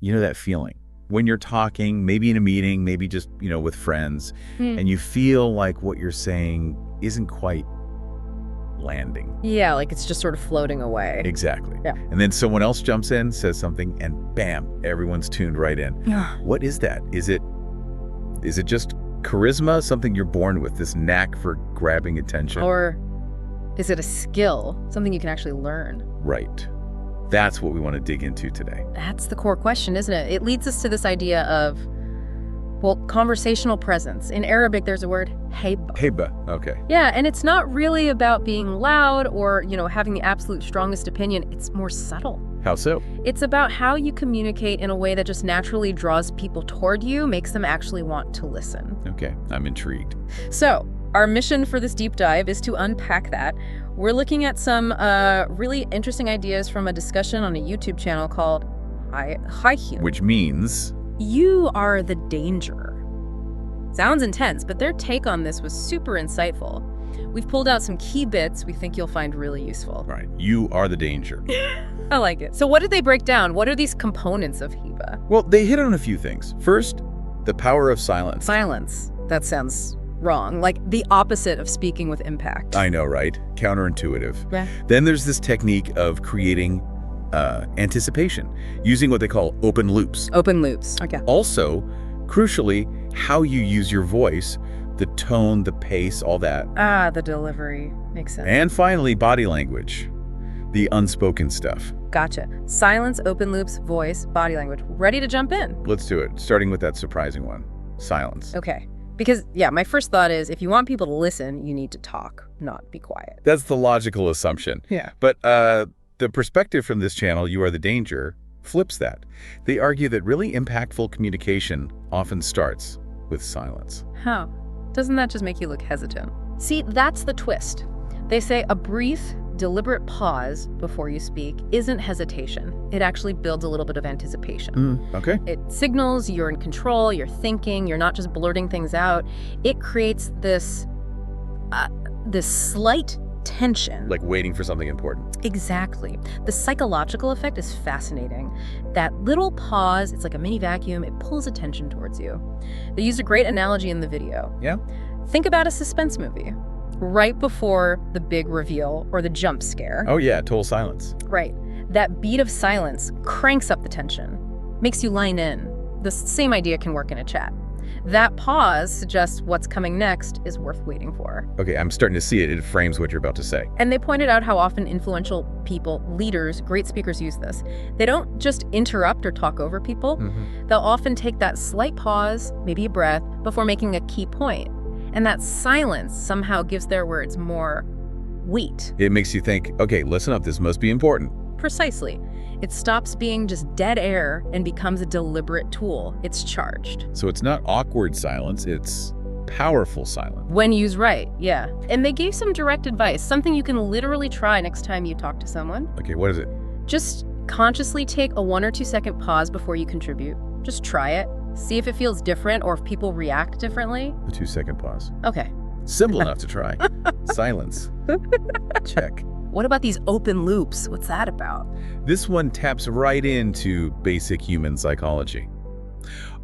You know that feeling? When you're talking, maybe in a meeting, maybe just, with friends, and you feel like what you're saying isn't quite landing. Yeah, like it's just sort of floating away. Exactly. Yeah. And then someone else jumps in, says something, and bam, everyone's tuned right in. What is that? Is it just charisma, something you're born with, this knack for grabbing attention? Or is it a skill, something you can actually learn? Right. That's what we want to dig into today. That's the core question, isn't it? It leads us to this idea of, well, conversational presence. In Arabic, there's a word, haiba. Haiba, okay. Yeah, and it's not really about being loud or, having the absolute strongest opinion. It's more subtle. How so? It's about how you communicate in a way that just naturally draws people toward you, makes them actually want to listen. Okay, I'm intrigued. So, our mission for this deep dive is to unpack that. We're looking at some really interesting ideas from a discussion on a YouTube channel called High Heel. Which means? You are the danger. Sounds intense, but their take on this was super insightful. We've pulled out some key bits we think you'll find really useful. Right, you are the danger. I like it. So what did they break down? What are these components of Heba? Well, they hit on a few things. First, the power of silence. Silence. That sounds wrong. Like the opposite of speaking with impact. I know, right? Counterintuitive. Yeah. Then there's this technique of creating anticipation, using what they call open loops. Open loops. Okay. Also, crucially, how you use your voice, the tone, the pace, all that. Ah, the delivery. Makes sense. And finally, body language, the unspoken stuff. Gotcha. Silence, open loops, voice, body language. Ready to jump in? Let's do it, starting with that surprising one, silence. Okay. Because, yeah, my first thought is if you want people to listen, you need to talk, not be quiet. That's the logical assumption. Yeah. But the perspective from this channel, You Are the Danger, flips that. They argue that really impactful communication often starts with silence. How? Doesn't that just make you look hesitant? See, that's the twist. They say a brief, deliberate pause before you speak isn't hesitation. It actually builds a little bit of anticipation. Okay. It signals you're in control, you're thinking, you're not just blurting things out. It creates this slight tension. Like waiting for something important. Exactly. The psychological effect is fascinating. That little pause, it's like a mini vacuum, it pulls attention towards you. They used a great analogy in the video. Yeah? Think about a suspense movie. Right before the big reveal or the jump scare. Oh yeah, total silence. Right. That beat of silence cranks up the tension, makes you line in. The same idea can work in a chat. That pause suggests what's coming next is worth waiting for. Okay, I'm starting to see it. It frames what you're about to say. And they pointed out how often influential people, leaders, great speakers use this. They don't just interrupt or talk over people. They'll often take that slight pause, maybe a breath, before making a key point. And that silence somehow gives their words more weight. It makes you think, okay, listen up, this must be important. Precisely. It stops being just dead air and becomes a deliberate tool. It's charged. So it's not awkward silence, it's powerful silence. When used right, yeah. And they gave some direct advice, something you can literally try next time you talk to someone. Okay, what is it? Just consciously take a 1 or 2 second pause before you contribute. Just try it. See if it feels different or if people react differently. The 2-second pause. Okay. Simple enough to try. Silence. Check. What about these open loops? What's that about? This one taps right into basic human psychology.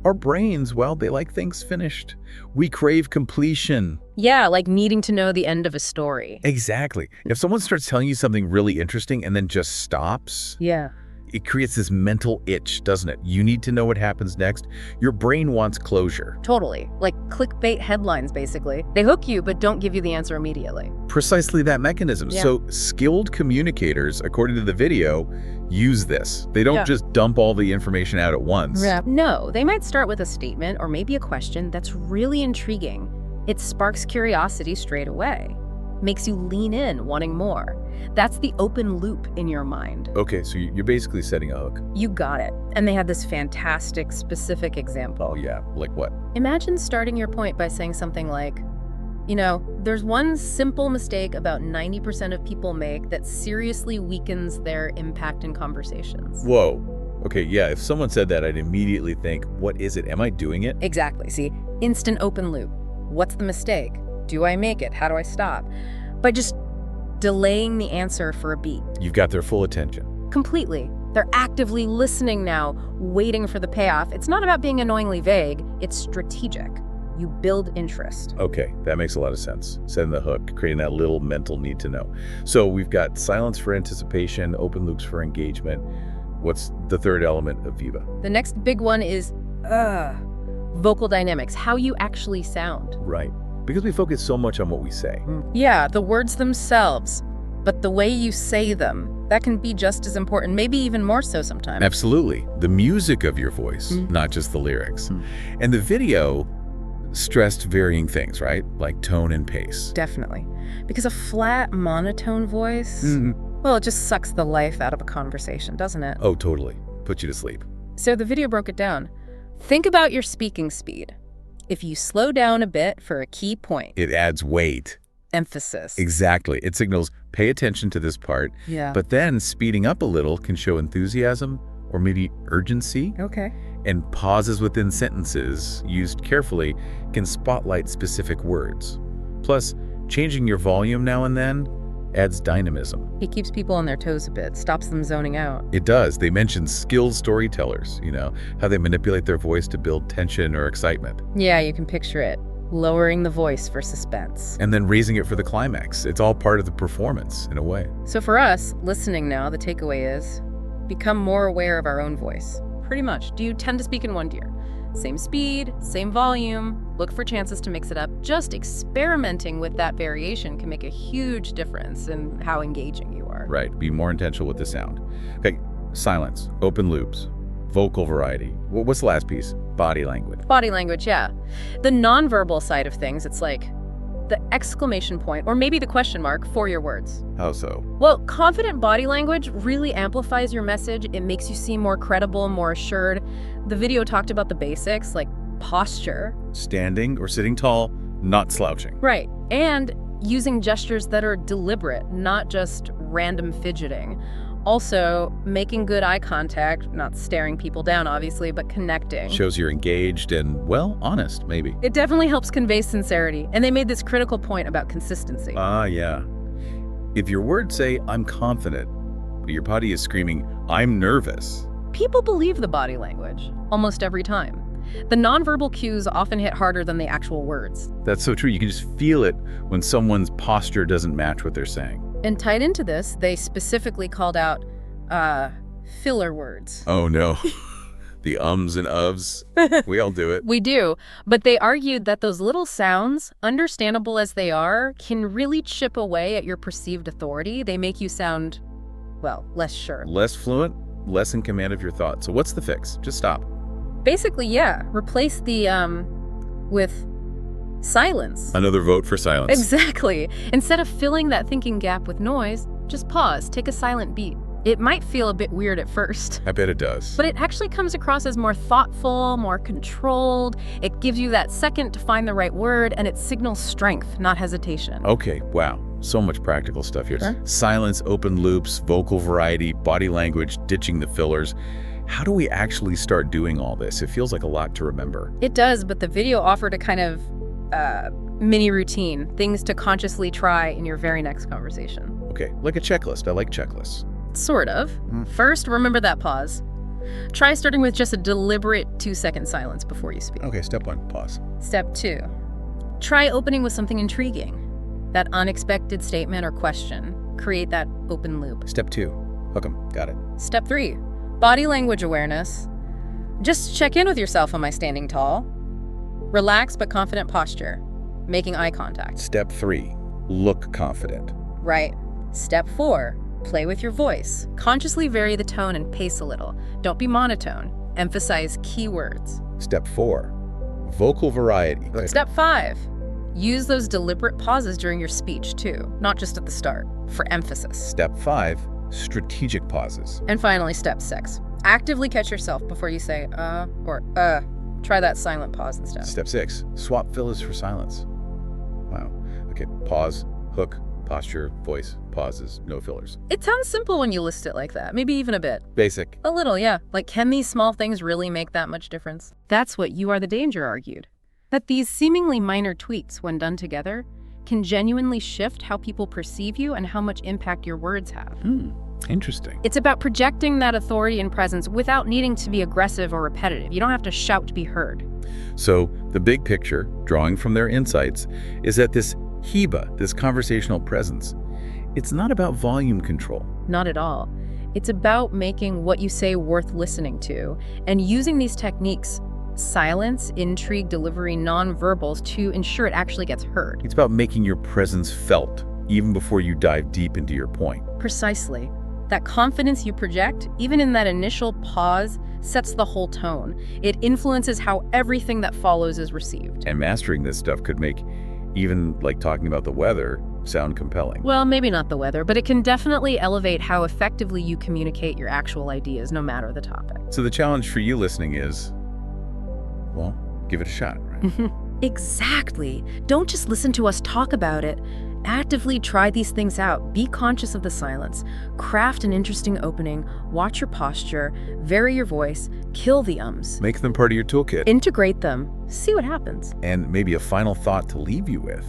Our brains, well, they like things finished. We crave completion. Yeah, like needing to know the end of a story. Exactly. If someone starts telling you something really interesting and then just stops, Yeah. it creates this mental itch, doesn't it? You need to know what happens next. Your brain wants closure. Totally. Like clickbait headlines, basically. They hook you, but don't give you the answer immediately. Precisely that mechanism. Yeah. So skilled communicators, according to the video, use this. They don't just dump all the information out at once. Yeah. No, they might start with a statement or maybe a question that's really intriguing. It sparks curiosity straight away. Makes you lean in, wanting more. That's the open loop in your mind. Okay, so you're basically setting a hook. You got it. And they had this fantastic, specific example. Oh yeah, like what? Imagine starting your point by saying something like, there's one simple mistake about 90% of people make that seriously weakens their impact in conversations. Whoa. Okay, yeah, if someone said that, I'd immediately think, what is it? Am I doing it? Exactly. See, instant open loop. What's the mistake? Do I make it? How do I stop? By just delaying the answer for a beat. You've got their full attention. Completely. They're actively listening now, waiting for the payoff. It's not about being annoyingly vague, it's strategic. You build interest. Okay, that makes a lot of sense. Setting the hook, creating that little mental need to know. So we've got silence for anticipation, open loops for engagement. What's the third element of Viva? The next big one is vocal dynamics, how you actually sound. Right. Because we focus so much on what we say. Yeah, the words themselves, but the way you say them, that can be just as important, maybe even more so sometimes. Absolutely. The music of your voice, not just the lyrics. And the video stressed varying things, right? Like tone and pace. Definitely. Because a flat, monotone voice, well, it just sucks the life out of a conversation, doesn't it? Oh, totally. Put you to sleep. So the video broke it down. Think about your speaking speed. If you slow down a bit for a key point. It adds weight. Emphasis. Exactly. It signals, pay attention to this part. Yeah. But then speeding up a little can show enthusiasm or maybe urgency. Okay. And pauses within sentences, used carefully, can spotlight specific words. Plus, changing your volume now and then adds dynamism. He keeps people on their toes a bit, stops them zoning out. It does. They mention skilled storytellers, how they manipulate their voice to build tension or excitement. Yeah, you can picture it. Lowering the voice for suspense. And then raising it for the climax. It's all part of the performance, in a way. So for us, listening now, the takeaway is, become more aware of our own voice. Pretty much. Do you tend to speak in one gear? Same speed, same volume, look for chances to mix it up. Just experimenting with that variation can make a huge difference in how engaging you are. Right, be more intentional with the sound. Okay, silence, open loops, vocal variety. What's the last piece? Body language. Body language, yeah. The nonverbal side of things, it's like the exclamation point, or maybe the question mark for your words. How so? Well, confident body language really amplifies your message. It makes you seem more credible, more assured. The video talked about the basics, like posture. Standing or sitting tall, not slouching. Right. And using gestures that are deliberate, not just random fidgeting. Also, making good eye contact, not staring people down, obviously, but connecting. Shows you're engaged and, well, honest, maybe. It definitely helps convey sincerity. And they made this critical point about consistency. Yeah. If your words say, I'm confident, but your body is screaming, I'm nervous. People believe the body language, almost every time. The nonverbal cues often hit harder than the actual words. That's so true. You can just feel it when someone's posture doesn't match what they're saying. And tied into this, they specifically called out filler words. Oh, no. The ums and uhs. We all do it. We do. But they argued that those little sounds, understandable as they are, can really chip away at your perceived authority. They make you sound, well, less sure. Less fluent, less in command of your thoughts. So what's the fix? Just stop. Basically, yeah. Replace the with silence. Another vote for silence. Exactly. Instead of filling that thinking gap with noise, just pause, take a silent beat. It might feel a bit weird at first. I bet it does. But it actually comes across as more thoughtful, more controlled. It gives you that second to find the right word, and it signals strength, not hesitation. Okay, wow. So much practical stuff here. Sure. Silence, open loops, vocal variety, body language, ditching the fillers. How do we actually start doing all this? It feels like a lot to remember. It does, but the video offered a kind of mini routine, things to consciously try in your very next conversation. Okay, like a checklist. I like checklists. Sort of. First, remember that pause. Try starting with just a deliberate 2-second silence before you speak. Okay, step 1, pause. Step 2, try opening with something intriguing. That unexpected statement or question. Create that open loop. Step 2, hook 'em. Got it. Step 3, body language awareness. Just check in with yourself. Am I standing tall? Relaxed but confident posture. Making eye contact. Step 3, look confident. Right. Step 4, play with your voice. Consciously vary the tone and pace a little. Don't be monotone. Emphasize key words. Step 4, vocal variety. Step 5, use those deliberate pauses during your speech too, not just at the start, for emphasis. Step 5, strategic pauses. And finally, step 6, actively catch yourself before you say or Try that silent pause instead. Step 6, swap fillers for silence. Wow. Okay, pause, hook, posture, voice, pauses, no fillers. It sounds simple when you list it like that, maybe even a bit. Basic. A little, yeah. Like, can these small things really make that much difference? That's what You Are the Danger argued. That these seemingly minor tweaks, when done together, can genuinely shift how people perceive you and how much impact your words have. Interesting. It's about projecting that authority and presence without needing to be aggressive or repetitive. You don't have to shout to be heard. So the big picture, drawing from their insights, is that this HEBA, this conversational presence, it's not about volume control. Not at all. It's about making what you say worth listening to and using these techniques, silence, intrigue, delivery, nonverbals, to ensure it actually gets heard. It's about making your presence felt, even before you dive deep into your point. Precisely. That confidence you project, even in that initial pause, sets the whole tone. It influences how everything that follows is received. And mastering this stuff could make even like talking about the weather sound compelling. Well, maybe not the weather, but it can definitely elevate how effectively you communicate your actual ideas, no matter the topic. So the challenge for you listening is, well, give it a shot, right? Exactly. Don't just listen to us talk about it. Actively try these things out. Be conscious of the silence. Craft an interesting opening. Watch your posture. Vary your voice. Kill the ums. Make them part of your toolkit. Integrate them. See what happens. And maybe a final thought to leave you with.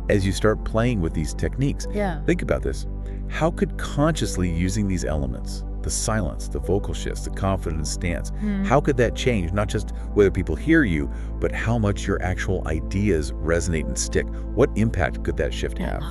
As you start playing with these techniques, think about this. How could consciously using these elements, the silence, the vocal shifts, the confident stance, how could that change not just whether people hear you, but how much your actual ideas resonate and stick? What impact could that shift have?